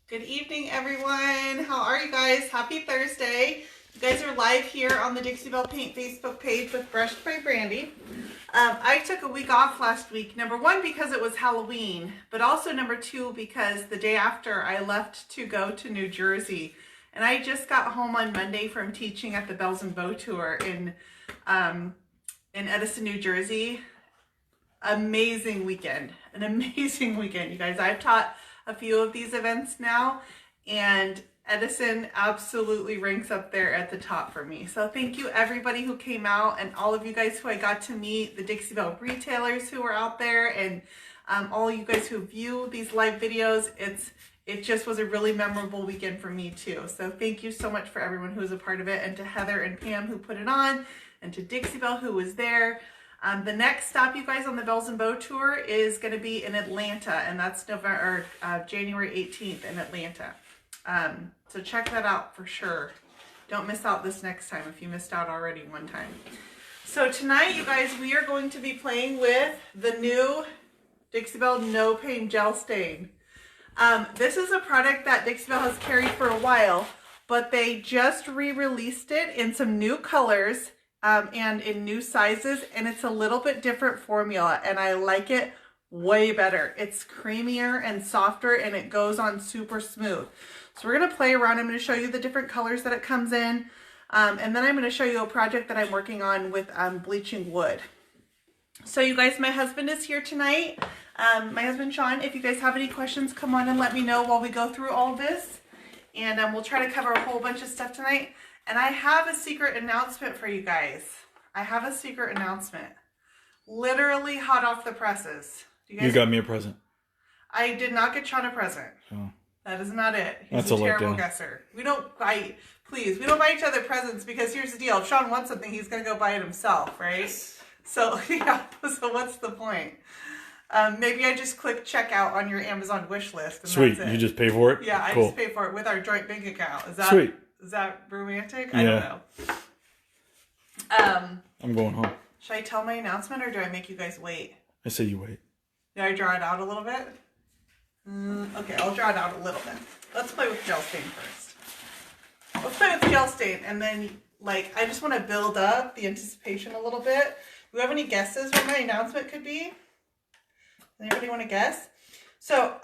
Good evening, everyone. How are you guys? Happy Thursday. You guys are live here on the Dixie Belle Paint Facebook page with Brushed by Brandy. I took a week off last week, number one, because it was Halloween, but also number two, because the day after I left to go to New Jersey. And I just got home on Monday from teaching at the Bells and Bow Tour in Edison, New Jersey. Amazing weekend. An amazing weekend, you guys. I've taught a few of these events now, and Edison absolutely ranks up there at the top for me. So thank you everybody who came out, and all of you guys who I got to meet, the Dixie Belle retailers who were out there, and all you guys who view these live videos. It just was a really memorable weekend for me too. So thank you so much for everyone who was a part of it, and to Heather and Pam who put it on, and to Dixie Belle who was there. The next stop, you guys, on the Bells and Bow Tour is going to be in Atlanta, and that's January 18th in Atlanta. So check that out for sure. Don't miss out this next time if you missed out already one time. So tonight, you guys, we are going to be playing with the new Dixie Belle No Pain Gel Stain. This is a product that Dixie Belle has carried for a while, but they just re-released it in some new colors. And in new sizes, and it's a little bit different formula, and I like it way better. It's creamier and softer, and it goes on super smooth. So we're going to play around. I'm going to show you the different colors that it comes in, and then I'm going to show you a project that I'm working on with bleaching wood. So you guys, my husband is here tonight. My husband Sean. If you guys have any questions, come on and let me know while we go through all this, and we'll try to cover a whole bunch of stuff tonight. And I have a secret announcement for you guys. I have a secret announcement. Literally hot off the presses. You got me a present. I did not get Sean a present. Oh. That is not it. He's a terrible guesser. We don't buy, please, we don't buy each other presents, because here's the deal. If Sean wants something, he's going to go buy it himself, right? So, yeah, so what's the point? Maybe I just click checkout on your Amazon wish list. And Sweet. That's it. You just pay for it? Yeah, I just pay for it with our joint bank account. Is that sweet? Is that romantic? I don't know. I'm going home. Should I tell my announcement, or do I make you guys wait? I say you wait. Did I draw it out a little bit? Okay, I'll draw it out a little bit. Let's play with gel stain first. Let's play with gel stain, and then, like, I just want to build up the anticipation a little bit. Do you have any guesses what my announcement could be? Anybody want to guess? So,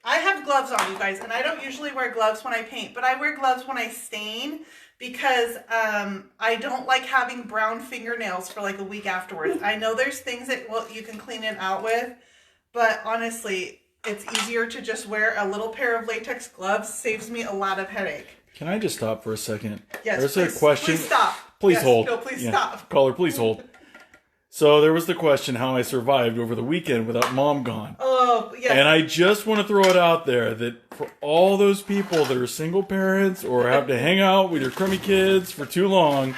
I have gloves on, you guys, and I don't usually wear gloves when I paint, but I wear gloves when I stain, because I don't like having brown fingernails for like a week afterwards. I know there's things that you can clean it out with, but honestly, it's easier to just wear a little pair of latex gloves. Saves me a lot of headache. Can I just stop for a second? Yes, There's please, a question. Please stop. Please hold. No, please stop. Caller, please hold. So there was the question how I survived over the weekend without Mom gone. Oh, yeah. And I just want to throw it out there that for all those people that are single parents or have to hang out with your crummy kids for too long,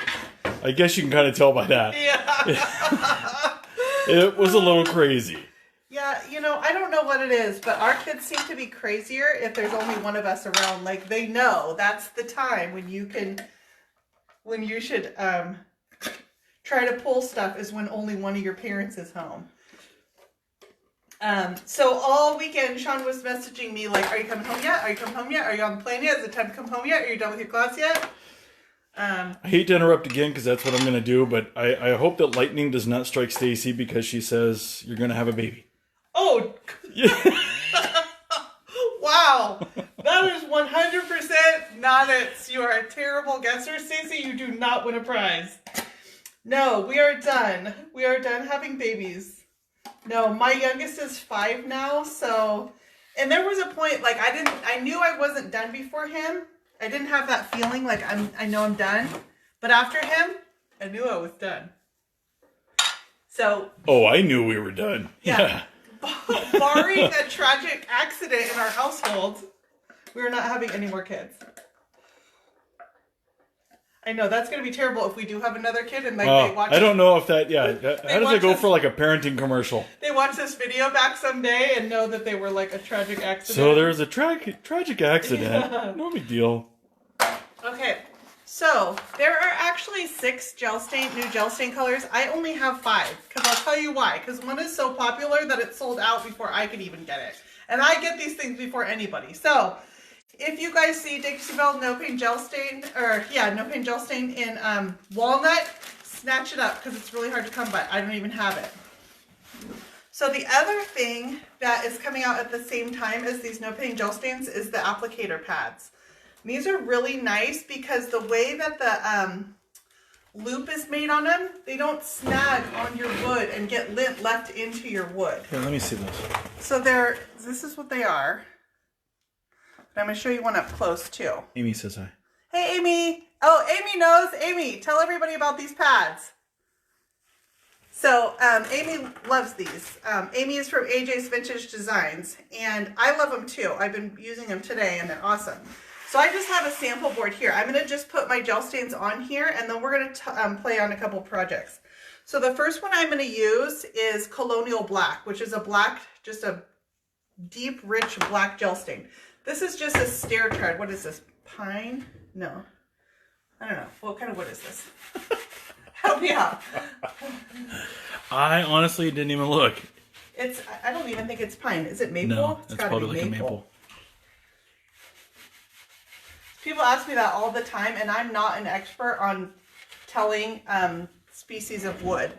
I guess you can kind of tell by that. Yeah. It was a little crazy. Yeah, you know, I don't know what it is, but our kids seem to be crazier if there's only one of us around. Like, they know that's the time when you should try to pull stuff, is when only one of your parents is home. So all weekend, Sean was messaging me like, are you coming home yet? Are you coming home yet? Are you on the plane yet? Is it time to come home yet? Are you done with your class yet? I hate to interrupt again, because that's what I'm going to do, but I hope that lightning does not strike Stacy, because she says you're going to have a baby. Oh! Wow! That is 100% not it. You are a terrible guesser, Stacy. You do not win a prize. No, we are done. We are done having babies. No, my youngest is 5 now, so, and there was a point, like, I knew I wasn't done before him. I didn't have that feeling like I know I'm done, but after him, I knew I was done. So. Oh, I knew we were done. Yeah. Barring a tragic accident in our household, we're not having any more kids. I know, that's going to be terrible if we do have another kid and like they watch. I don't know if that, how does it go for like a parenting commercial? They watch this video back someday and know that they were like a tragic accident. So there's a tragic accident. Yeah. No big deal. Okay, so there are actually 6 new gel stain colors. I only have 5, because I'll tell you why. Because one is so popular that it sold out before I could even get it. And I get these things before anybody. So if you guys see Dixie Belle no paint gel stain, or yeah, no paint gel stain in walnut, snatch it up because it's really hard to come by. I don't even have it. So the other thing that is coming out at the same time as these no paint gel stains is the applicator pads. And these are really nice because the way that the loop is made on them, they don't snag on your wood and get lint left into your wood. Here, let me see this. So this is what they are. But I'm going to show you one up close too. Amy says hi. Hey, Amy. Oh, Amy knows. Amy, tell everybody about these pads. So Amy loves these. Amy is from AJ's Vintage Designs, and I love them too. I've been using them today, and they're awesome. So I just have a sample board here. I'm going to just put my gel stains on here, and then we're going to play on a couple projects. So the first one I'm going to use is Colonial Black, which is a black, just a deep, rich black gel stain. This is just a stair tread. What is this? Pine? No. I don't know. What kind of wood is this? Help me out. I honestly didn't even look. I don't even think it's pine. Is it maple? No, It's it's gotta probably be like a maple. People ask me that all the time, and I'm not an expert on telling species of wood.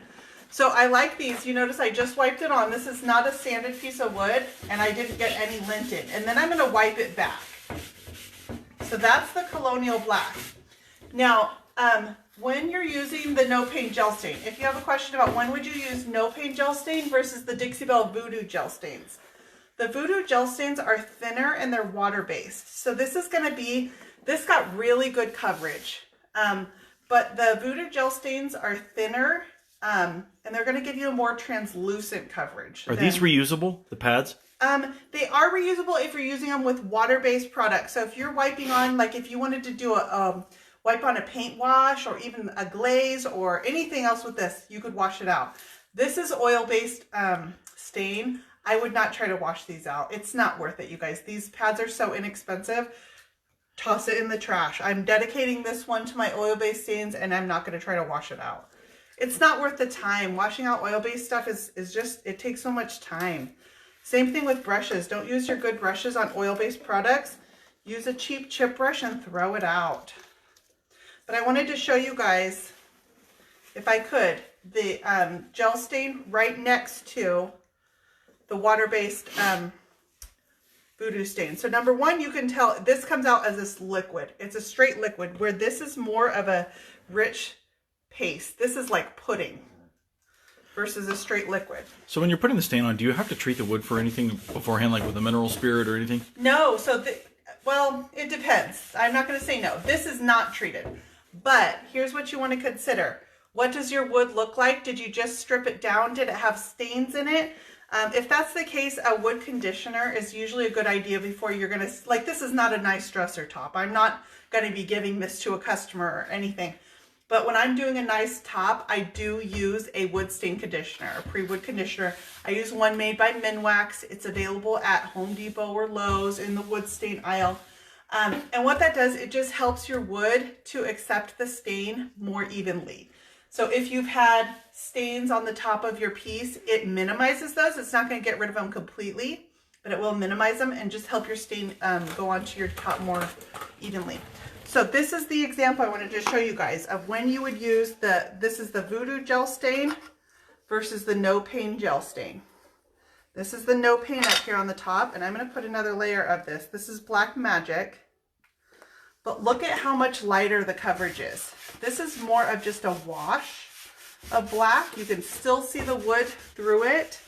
So I like these. You notice I just wiped it on. This is not a sanded piece of wood, and I didn't get any lint in. And then I'm going to wipe it back. So that's the Colonial Black. Now, when you're using the no paint gel stain, if you have a question about when would you use no paint gel stain versus the Dixie Belle Voodoo gel stains, the Voodoo gel stains are thinner and they're water based. So this is going to be, this got really good coverage, but the Voodoo gel stains are thinner and they're going to give you a more translucent coverage. Are these reusable, the pads? They are reusable if you're using them with water-based products. So if you're wiping on, like if you wanted to do a wipe on a paint wash or even a glaze or anything else with this, you could wash it out. This is oil-based stain. I would not try to wash these out. It's not worth it, you guys. These pads are so inexpensive. Toss it in the trash. I'm dedicating this one to my oil-based stains, and I'm not going to try to wash it out. It's not worth the time. Washing out oil-based stuff is just, it takes so much time. Same thing with brushes. Don't use your good brushes on oil-based products. Use a cheap chip brush and throw it out. But I wanted to show you guys, if I could, the gel stain right next to the water-based Voodoo stain. So number one, you can tell this comes out as this liquid. It's a straight liquid, where this is more of a rich paste. This is like pudding versus a straight liquid. So when you're putting the stain on, do you have to treat the wood for anything beforehand, like with a mineral spirit or anything? No. So, well, it depends. I'm not going to say no. This is not treated. But here's what you want to consider. What does your wood look like? Did you just strip it down? Did it have stains in it? If that's the case, a wood conditioner is usually a good idea before you're going to, like, this is not a nice dresser top. I'm not going to be giving this to a customer or anything. But when I'm doing a nice top, I do use a wood stain conditioner, a pre-wood conditioner. I use one made by Minwax. It's available at Home Depot or Lowe's in the wood stain aisle. And what that does, it just helps your wood to accept the stain more evenly. So if you've had stains on the top of your piece, it minimizes those. It's not going to get rid of them completely, but it will minimize them and just help your stain go onto your top more evenly. So this is the example I wanted to show you guys of when you would use this is the Voodoo gel stain versus the no paint gel stain. This is the no paint up here on the top, and I'm going to put another layer of this. This is Black Magic, but look at how much lighter the coverage is. This is more of just a wash of black. You can still see the wood through it.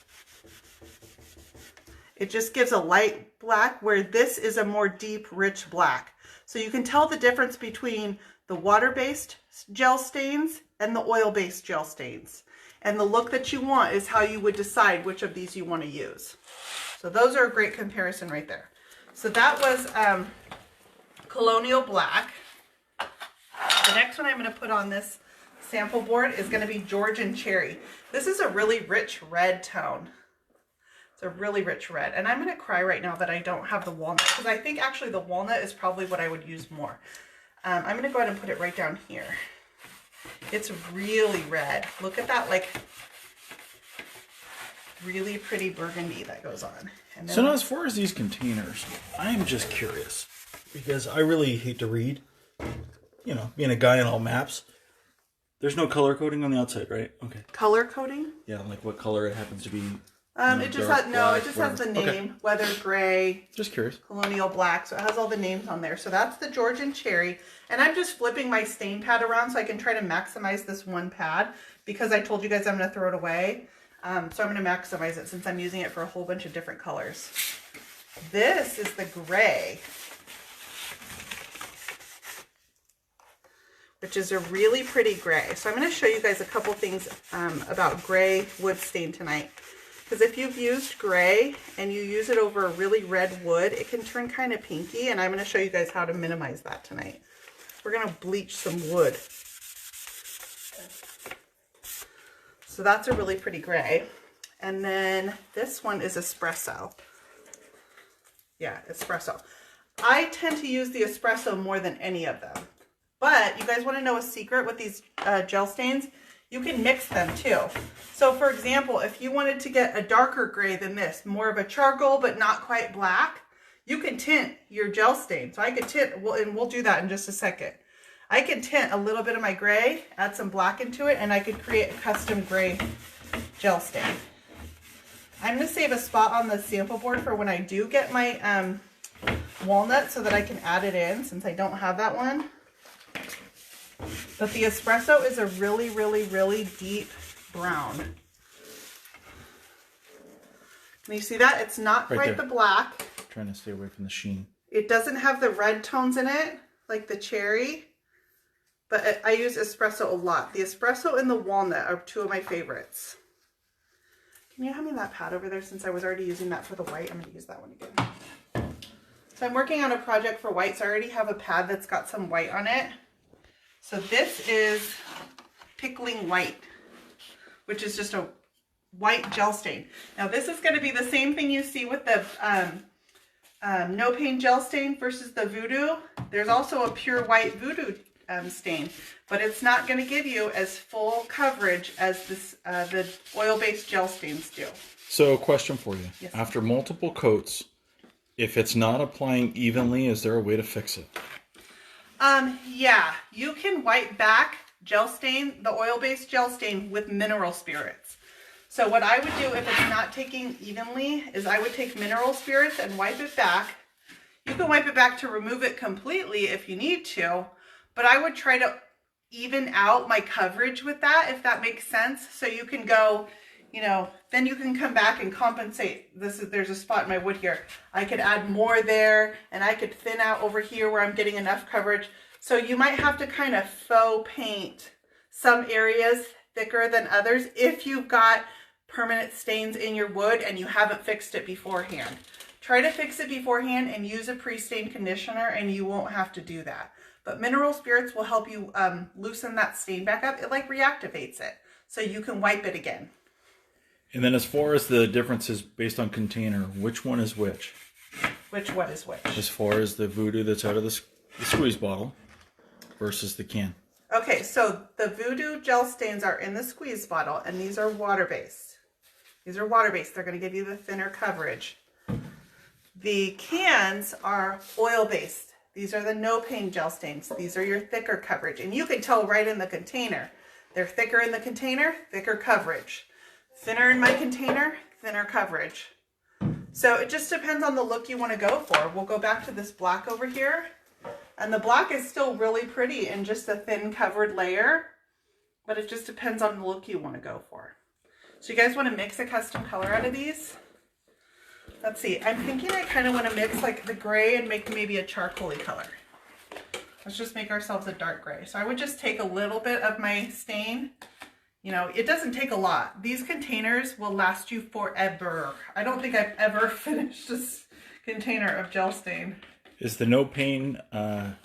It just gives a light black, where this is a more deep, rich black. So you can tell the difference between the water-based gel stains and the oil-based gel stains. And the look that you want is how you would decide which of these you want to use. So those are a great comparison right there. So that was Colonial Black. The next one I'm going to put on this sample board is going to be Georgian Cherry. This is a really rich red tone. It's a really rich red. And I'm going to cry right now that I don't have the walnut, because I think actually the walnut is probably what I would use more. I'm going to go ahead and put it right down here. It's really red. Look at that, like, really pretty burgundy that goes on. And then so now, as far as these containers, I am just curious. because I really hate to read. You know, being a guy on all maps. There's no color coding on the outside, right? Okay. Color coding? Yeah, like what color it happens to be. It just has the name, Okay. Weathered Gray. Just curious. Colonial Black, so it has all the names on there. So that's the Georgian Cherry. And I'm just flipping my stain pad around so I can try to maximize this one pad because I told you guys I'm going to throw it away. So I'm going to maximize it since I'm using it for a whole bunch of different colors. This is the gray, which is a really pretty gray. So I'm going to show you guys a couple things about gray wood stain tonight. Because if you've used gray and you use it over a really red wood, it can turn kind of pinky, and I'm going to show you guys how to minimize that tonight. We're going to bleach some wood. So that's a really pretty gray. And then this one is Espresso. Yeah, Espresso. I tend to use the Espresso more than any of them. But you guys want to know a secret with these gel stains? You can mix them too. So for example, if you wanted to get a darker gray than this, more of a charcoal but not quite black, you can tint your gel stain. So I could tint, and we'll do that in just a second. I can tint a little bit of my gray, add some black into it, and I could create a custom gray gel stain. I'm going to save a spot on the sample board for when I do get my walnut so that I can add it in since I don't have that one. But the Espresso is a really, really, really deep brown. Can you see that? It's not quite the black. I'm trying to stay away from the sheen. It doesn't have the red tones in it, like the cherry. But I use Espresso a lot. The Espresso and the walnut are two of my favorites. Can you hand me that pad over there since I was already using that for the white? I'm going to use that one again. So I'm working on a project for white, so I already have a pad that's got some white on it. So this is Pickling White, which is just a white gel stain. Now this is going to be the same thing you see with the no pain gel stain versus the Voodoo. There's also a pure white Voodoo stain, but it's not going to give you as full coverage as this the oil-based gel stains do. So, question for you. Yes. After multiple coats, if it's not applying evenly, is there a way to fix it? Yeah, you can wipe back gel stain, the oil-based gel stain with mineral spirits. So what I would do if it's not taking evenly is I would take mineral spirits and wipe it back. You can wipe it back to remove it completely if you need to, but I would try to even out my coverage with that, if that makes sense. So you can go, you know, then you can come back and compensate. There's a spot in my wood here. I could add more there, and I could thin out over here where I'm getting enough coverage. So you might have to kind of faux paint some areas thicker than others if you've got permanent stains in your wood and you haven't fixed it beforehand. Try to fix it beforehand and use a pre-stain conditioner, and you won't have to do that. But mineral spirits will help you loosen that stain back up. It like reactivates it, so you can wipe it again. And then as far as the differences based on container, which one is which? Which one is which? As far as the Voodoo that's out of the squeeze bottle versus the can. Okay, so the Voodoo gel stains are in the squeeze bottle, and these are water-based. These are water-based. They're going to give you the thinner coverage. The cans are oil-based. These are the no-pain gel stains. These are your thicker coverage, and you can tell right in the container. They're thicker in the container, thicker coverage. Thinner in my container, thinner coverage. So it just depends on the look you want to go for. We'll go back to this black over here. And the black is still really pretty in just a thin covered layer, but it just depends on the look you want to go for. So you guys want to mix a custom color out of these? Let's see, I'm thinking I kind of want to mix like the gray and make maybe a charcoaly color. Let's just make ourselves a dark gray. So I would just take a little bit of my stain. You know, it doesn't take a lot. These containers will last you forever. I don't think I've ever finished this container of gel stain. Is the no pain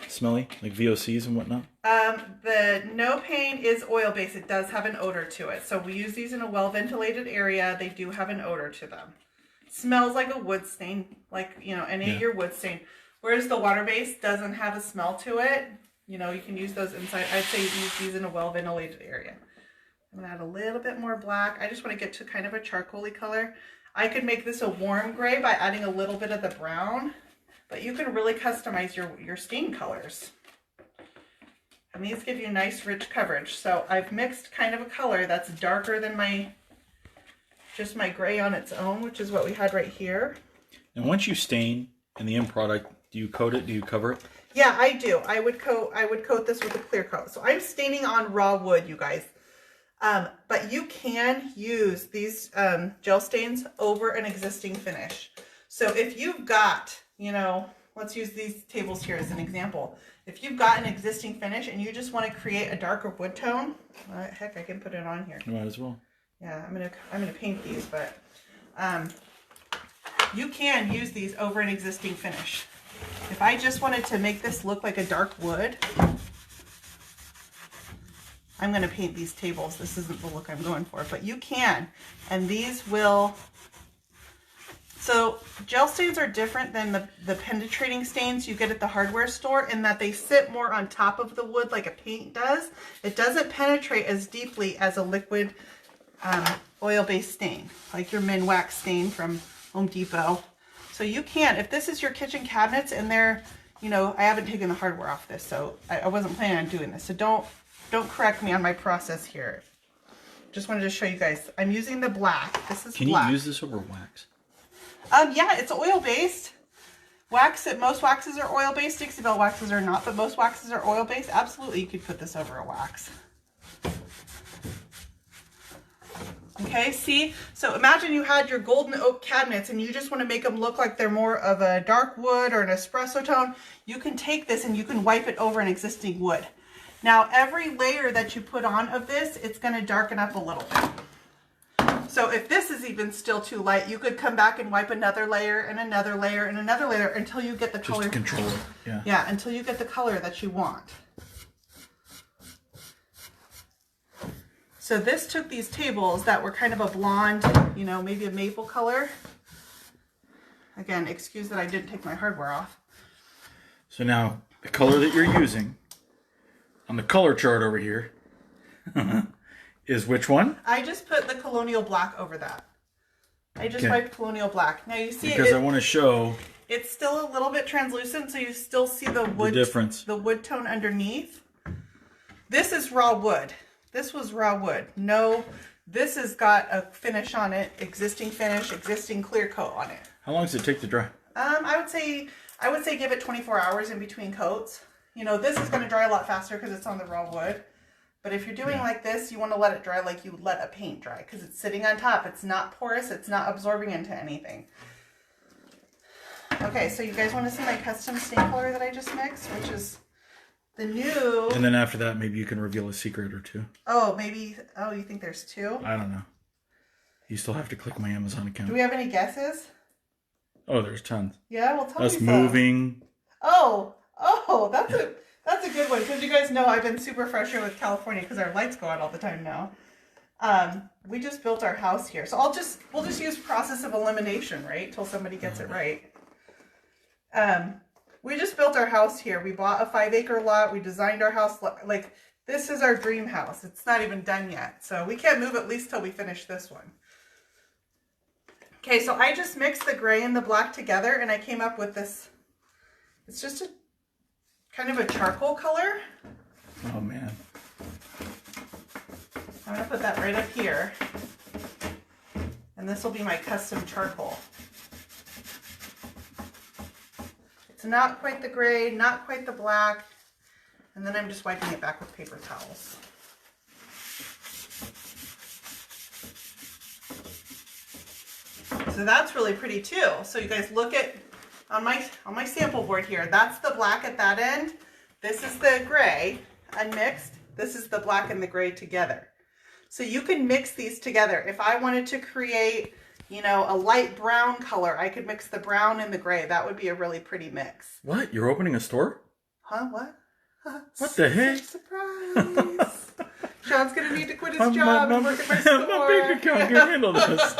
smelly, like VOCs and whatnot? The no pain is oil based. It does have an odor to it. So we use these in a well ventilated area. They do have an odor to them. Smells like a wood stain, like, you know, any of your wood stain. Whereas the water based doesn't have a smell to it. You know, you can use those inside. I'd say use these in a well ventilated area. I'm gonna add a little bit more black. I just want to get to kind of a charcoaly color. I could make this a warm gray by adding a little bit of the brown. but you can really customize your stain colors. And these give you nice rich coverage. So I've mixed kind of a color that's darker than just my gray on its own, which is what we had right here. And once you stain in the end product, do you coat it? Do you cover it? Yeah, I do. I would coat this with a clear coat. So I'm staining on raw wood, you guys. But you can use these gel stains over an existing finish. So if you've got, you know, let's use these tables here as an example. If you've got an existing finish and you just want to create a darker wood tone, heck, I can put it on here. You might as well. Yeah, I'm gonna paint these, but you can use these over an existing finish. If I just wanted to make this look like a dark wood, I'm gonna paint these tables. This isn't the look I'm going for, but you can, and these will. So gel stains are different than the penetrating stains you get at the hardware store in that they sit more on top of the wood like a paint does. It doesn't penetrate as deeply as a liquid oil-based stain, like your Min Wax stain from Home Depot. So you can, if this is your kitchen cabinets and they're, you know, I haven't taken the hardware off this, so I wasn't planning on doing this. So don't correct me on my process here. Just wanted to show you guys. I'm using the black. This is black. Can you use this over wax? Yeah, it's oil-based. Most waxes are oil-based. Dixie Belle waxes are not, but most waxes are oil-based. Absolutely, you could put this over a wax. Okay, see? So imagine you had your golden oak cabinets and you just want to make them look like they're more of a dark wood or an espresso tone. You can take this and you can wipe it over an existing wood. Now, every layer that you put on of this, it's going to darken up a little bit. So if this is even still too light, you could come back and wipe another layer and another layer and another layer until you get the color. Just to control it, yeah. Yeah, until you get the color that you want. So this took these tables that were kind of a blonde, you know, maybe a maple color. Again, excuse that I didn't take my hardware off. So now, the color that you're using on the color chart over here is which one? I just put the Colonial Black over that. I just wiped Colonial Black. Now you see because I want to show it's still a little bit translucent, so you still see the wood difference. The wood tone underneath. This is raw wood. This was raw wood. No, this has got a finish on it, existing finish, existing clear coat on it. How long does it take to dry? I would say give it 24 hours in between coats. You know, this is going to dry a lot faster because it's on the raw wood. But if you're doing like this, you want to let it dry like you would let a paint dry because it's sitting on top. It's not porous. It's not absorbing into anything. Okay, so you guys want to see my custom stain color that I just mixed, which is the new... And then after that, maybe you can reveal a secret or two. Oh, maybe... Oh, you think there's two? I don't know. You still have to click my Amazon account. Do we have any guesses? Oh, there's tons. Yeah, well, tell me Us some. moving. Oh, that's a good one, because you guys know I've been super frustrated with California because our lights go out all the time now. We just built our house here, so we'll just use process of elimination, right, till somebody gets it right. We just built our house here. We bought a 5-acre lot. We designed our house like this is our dream house. It's not even done yet, so we can't move at least till we finish this one. Okay, so I just mixed the gray and the black together, and I came up with this. It's just a kind of a charcoal color. Oh man. I'm gonna put that right up here. And this will be my custom charcoal. It's not quite the gray, not quite the black. And then I'm just wiping it back with paper towels. So that's really pretty too. So you guys look at on my sample board here, that's the black at that end. This is the gray unmixed. This is the black and the gray together. So you can mix these together. If I wanted to create, you know, a light brown color, I could mix the brown and the gray. That would be a really pretty mix. What? You're opening a store? Huh? What? What the heck? Surprise! Sean's gonna need to quit his job and work at my store. My bank account can handle this.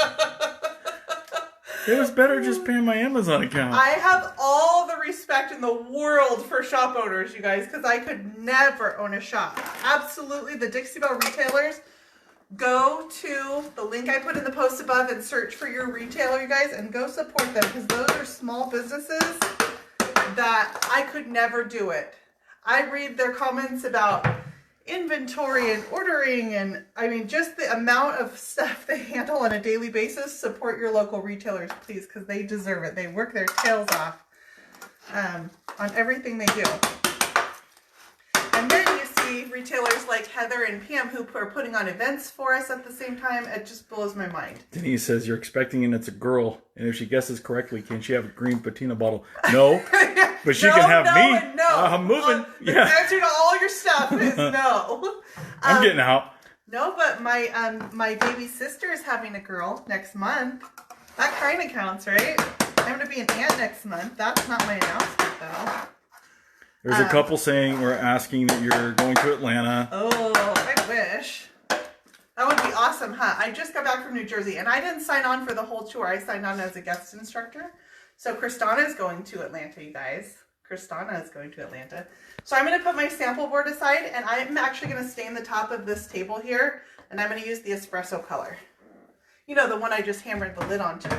It was better just paying my Amazon account. I have all the respect in the world for shop owners, you guys, because I could never own a shop. Absolutely, the Dixie Belle retailers, go to the link I put in the post above and search for your retailer, you guys, and go support them because those are small businesses that I could never do it. I read their comments about inventory and ordering, and I mean, just the amount of stuff they handle on a daily basis. Support your local retailers, please, because they deserve it. They work their tails off on everything they do. And then you see retailers like Heather and Pam who are putting on events for us at the same time. It just blows my mind. Denise says you're expecting and it's a girl, and if she guesses correctly, can she have a green patina bottle? No, but she can have me. No. I'm moving. The answer to all your stuff is no. I'm getting out. No, but my baby sister is having a girl next month. That kind of counts, right? I'm going to be an aunt next month. That's not my announcement, though. There's a couple saying or asking that you're going to Atlanta. Oh, I wish. That would be awesome, huh? I just got back from New Jersey, and I didn't sign on for the whole tour. I signed on as a guest instructor. So Kristana is going to Atlanta, you guys. Kristana is going to Atlanta. So I'm going to put my sample board aside, and I'm actually going to stain the top of this table here, and I'm going to use the espresso color. You know, the one I just hammered the lid onto.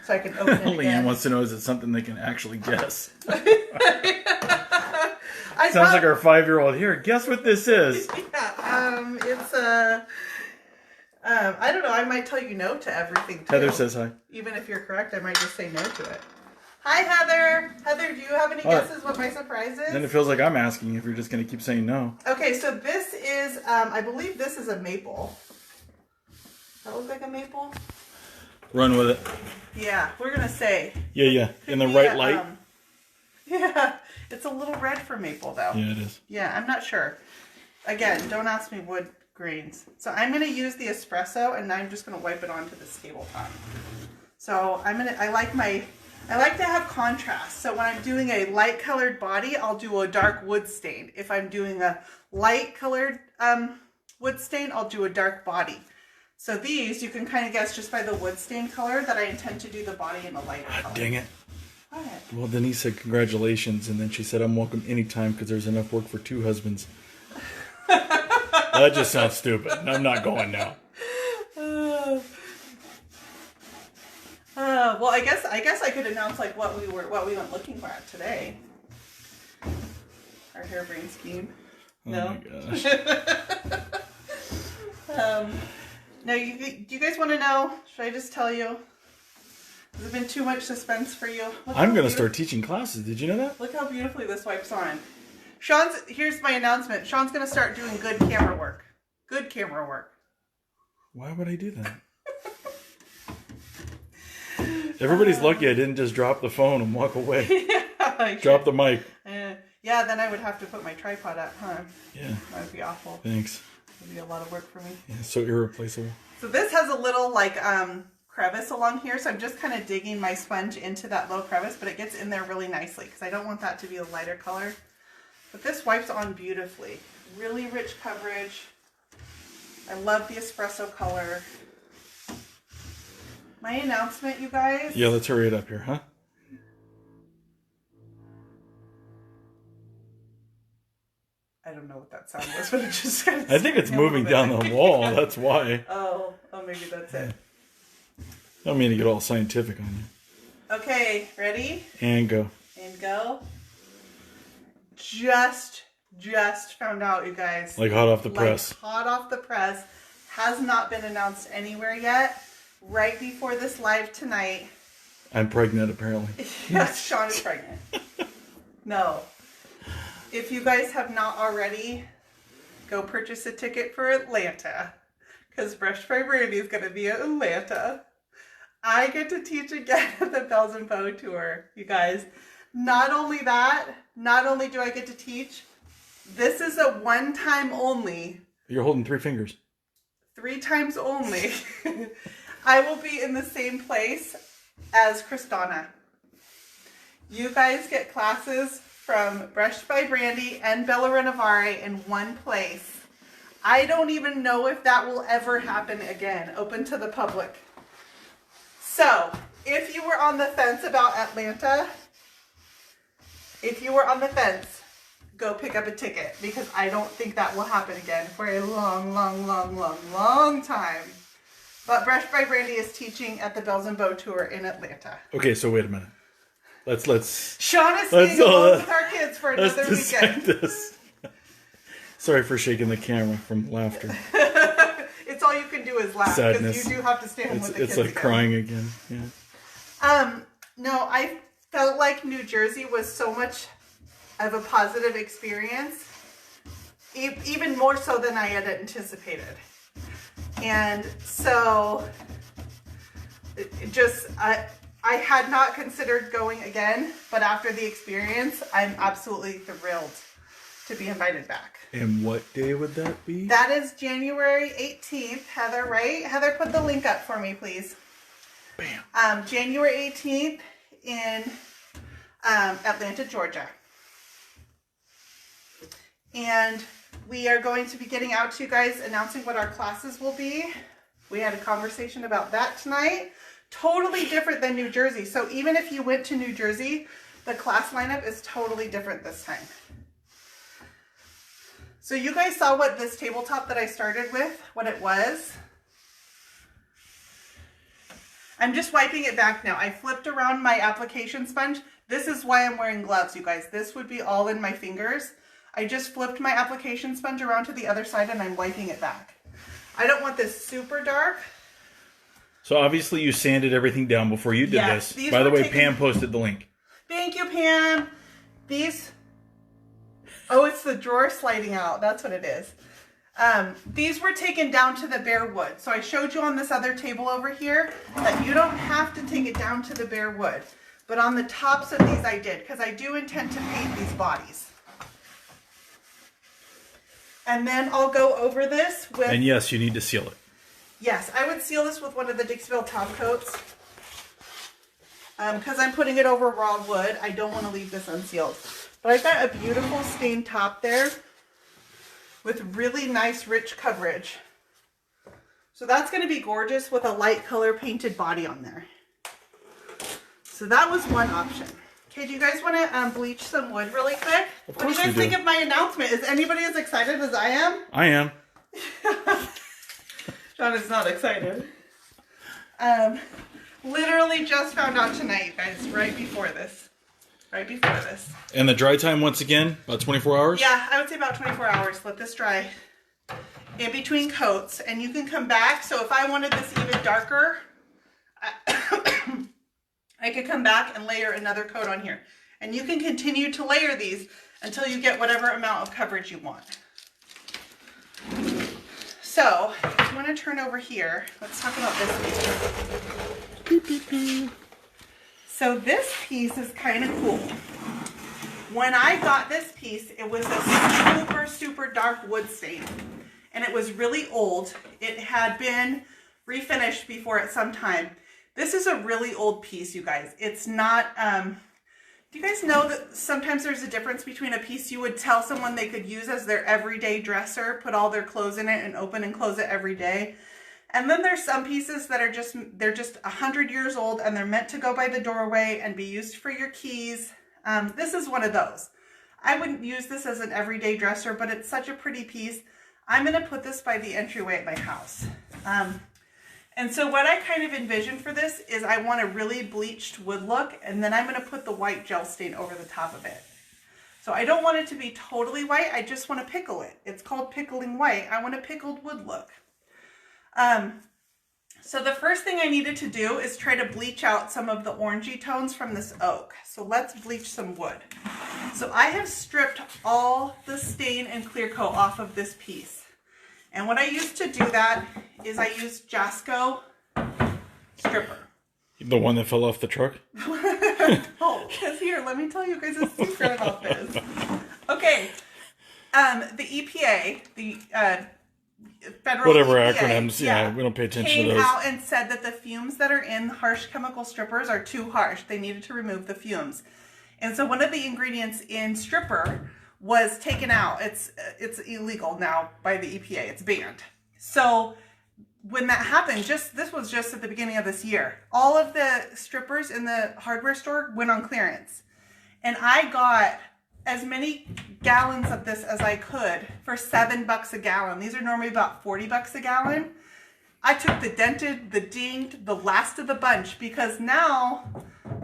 So I can open it again. Leanne wants to know, is it something they can actually guess? Sounds like our 5-year-old. Here, guess what this is. Yeah, it's a... I don't know, I might tell you no to everything, too. Heather says hi. Even if you're correct, I might just say no to it. Hi, Heather. Heather, do you have any guesses what my surprise is? Then it feels like I'm asking if you're just going to keep saying no. Okay, so this is, I believe this is a maple. Does that look like a maple? Run with it. Yeah, we're going to say. Yeah. In the right light. Yeah, it's a little red for maple, though. Yeah, it is. Yeah, I'm not sure. Again, don't ask me wood grains. So I'm going to use the espresso, and I'm just going to wipe it onto this tabletop. So I like to have contrast. So when I'm doing a light colored body, I'll do a dark wood stain. If I'm doing a light colored wood stain, I'll do a dark body. So these, you can kind of guess just by the wood stain color that I intend to do the body in a lighter color. Dang it. What? Well, Denise said congratulations, and then she said I'm welcome anytime because there's enough work for 2 husbands. That just sounds stupid. I'm not going now. Well, I guess I could announce like what we went looking for today. Our harebrained scheme. No. Oh my gosh. No, do you guys want to know? Should I just tell you? Has it been too much suspense for you? I'm going to start teaching classes. Did you know that? Look how beautifully this wipes on. Here's my announcement. Sean's going to start doing good camera work. Good camera work. Why would I do that? Everybody's lucky I didn't just drop the phone and walk away. Yeah, drop the mic. Yeah, then I would have to put my tripod up, huh? Yeah. That would be awful. Thanks. It would be a lot of work for me. Yeah, so irreplaceable. So this has a little like crevice along here, so I'm just kind of digging my sponge into that little crevice, but it gets in there really nicely because I don't want that to be a lighter color. But this wipes on beautifully. Really rich coverage. I love the espresso color. My announcement, you guys. Yeah, let's hurry it up here, huh? I don't know what that sound was, but it just kind of... I think it's moving down the wall. That's why. Oh, maybe that's it. I don't mean to get all scientific on you. Okay, ready? And go. And go. Just found out, you guys. Like hot off the press. Hot off the press. Has not been announced anywhere yet. Right before this live tonight. I'm pregnant, apparently. Yes, Sean is pregnant. No. If you guys have not already, go purchase a ticket for Atlanta. Because Brushed by Brandy is going to be at Atlanta. I get to teach again at the Bells and Bow Tour, you guys. Not only that, not only do I get to teach, this is a one-time only. You're holding 3 fingers. 3 times only. I will be in the same place as Kristana. You guys get classes from Brushed by Brandy and Bella Renovare in one place. I don't even know if that will ever happen again, open to the public. So, if you were on the fence about Atlanta, go pick up a ticket because I don't think that will happen again for a long time. But Brushed by Brandy is teaching at the Bells and Bow Tour in Atlanta. Okay, so wait a minute. Let's Sean is staying alone with our kids for let's another weekend. dissect this. Sorry for shaking the camera from laughter. It's all you can do is laugh because you do have to stay home with the kids. It's like again. crying again. Yeah. No, I felt like New Jersey was so much of a positive experience, even more so than I had anticipated. And so I had not considered going again, but after the experience, I'm absolutely thrilled to be invited back. And what day would that be? That is January 18th, Heather, right? Heather, put the link up for me, please. Bam. January 18th in Atlanta, Georgia. And we are going to be getting out to you guys, announcing what our classes will be. We had a conversation about that tonight. Totally different than New Jersey. So even if you went to New Jersey, the class lineup is totally different this time. So you guys saw what this tabletop that I started with, what it was. I'm just wiping it back now. I flipped around my application sponge. This is why I'm wearing gloves, you guys. This would be all in my fingers. I just flipped my application sponge around to the other side and I'm wiping it back. I don't want this super dark. So obviously you sanded everything down before you did this. By the way, Pam posted the link. Thank you, Pam. Oh, it's the drawer sliding out. That's what it is. These were taken down to the bare wood. So I showed you on this other table over here that you don't have to take it down to the bare wood. But on the tops of these I did, because I do intend to paint these bodies. And then I'll go over this with... And yes, you need to seal it. Yes, I would seal this with one of the Dixie top coats. Because I'm putting it over raw wood, I don't want to leave this unsealed. But I've got a beautiful stained top there with really nice rich coverage. So that's going to be gorgeous with a light color painted body on there. So that was one option. Okay, do you guys want to bleach some wood really quick? Of course what do you guys think of my announcement? Is anybody as excited as I am? I am. John is not excited. Literally just found out tonight, you guys, right before this. Right before this. And the dry time, once again, about 24 hours? Yeah, I would say about 24 hours. Let this dry in between coats. And you can come back. So if I wanted this even darker, I could come back and layer another coat on here. And you can continue to layer these until you get whatever amount of coverage you want. So, if you want to turn over here, let's talk about this piece. So this piece is kind of cool. When I got this piece, it was a super, super dark wood stain. And it was really old. It had been refinished before at some time. This is a really old piece, you guys. It's not, do you guys know that sometimes there's a difference between a piece you would tell someone they could use as their everyday dresser, put all their clothes in it and open and close it every day? And then there's some pieces that are they're just 100 years old and they're meant to go by the doorway and be used for your keys. This is one of those. I wouldn't use this as an everyday dresser, but it's such a pretty piece. I'm going to put this by the entryway at my house. And so what I kind of envision for this is I want a really bleached wood look, and then I'm going to put the white gel stain over the top of it. So I don't want it to be totally white. I just want to pickle it. It's called Pickling White. I want a pickled wood look. So the first thing I needed to do is try to bleach out some of the orangey tones from this oak. So let's bleach some wood. So I have stripped all the stain and clear coat off of this piece. And what I used to do that is I used Jasco stripper. The one that fell off the truck? Oh, because here, let me tell you guys a secret about this. Okay, the EPA, the federal Whatever EPA, acronyms, yeah, we don't pay attention to those. Came out and said that the fumes that are in harsh chemical strippers are too harsh. They needed to remove the fumes. And so one of the ingredients in stripper was taken out. It's illegal now by the EPA. It's banned. So when that happened, this was just at the beginning of this year, all of the strippers in the hardware store went on clearance. And I got as many gallons of this as I could for $7 a gallon. These are normally about $40 a gallon. I took the dented, the dinged, the last of the bunch, because now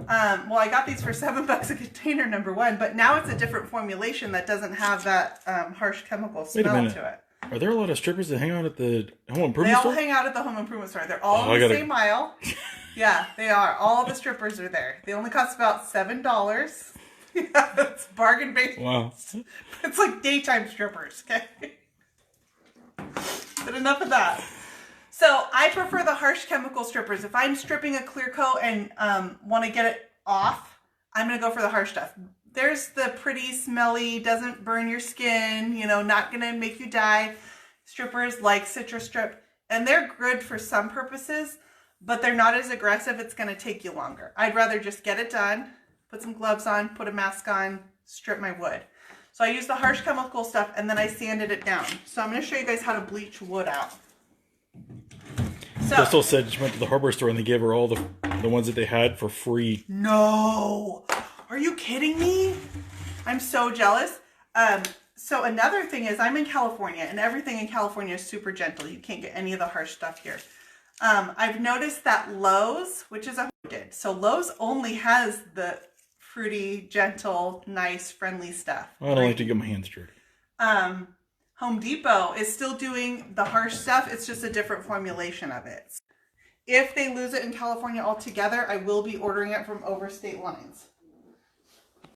Well, I got these for $7 a container, number one, but now it's a different formulation that doesn't have that harsh chemical smell to it. Are there a lot of strippers that hang out at the home improvement They all store? hang out at the home improvement store. They're all in the same aisle. Yeah, they are. All the strippers are there. They only cost about $7. Yeah, it's bargain based. Wow. It's like daytime strippers, okay? But enough of that. So I prefer the harsh chemical strippers. If I'm stripping a clear coat and want to get it off, I'm going to go for the harsh stuff. There's the pretty, smelly, doesn't burn your skin, you know, not going to make you die strippers like Citrus Strip. And they're good for some purposes, but they're not as aggressive. It's going to take you longer. I'd rather just get it done, put some gloves on, put a mask on, strip my wood. So I use the harsh chemical stuff and then I sanded it down. So I'm going to show you guys how to bleach wood out. So, Crystal said she went to the hardware store and they gave her all the ones that they had for free. no! Are you kidding me? I'm so jealous. So another thing is I'm in California and everything in California is super gentle. You can't get any of the harsh stuff here. I've noticed that Lowe's, which is a did. So Lowe's only has the fruity, gentle, nice, friendly stuff. I don't like to get my hands dirty. Home Depot is still doing the harsh stuff. It's just a different formulation of it. If they lose it in California altogether, I will be ordering it from over state lines.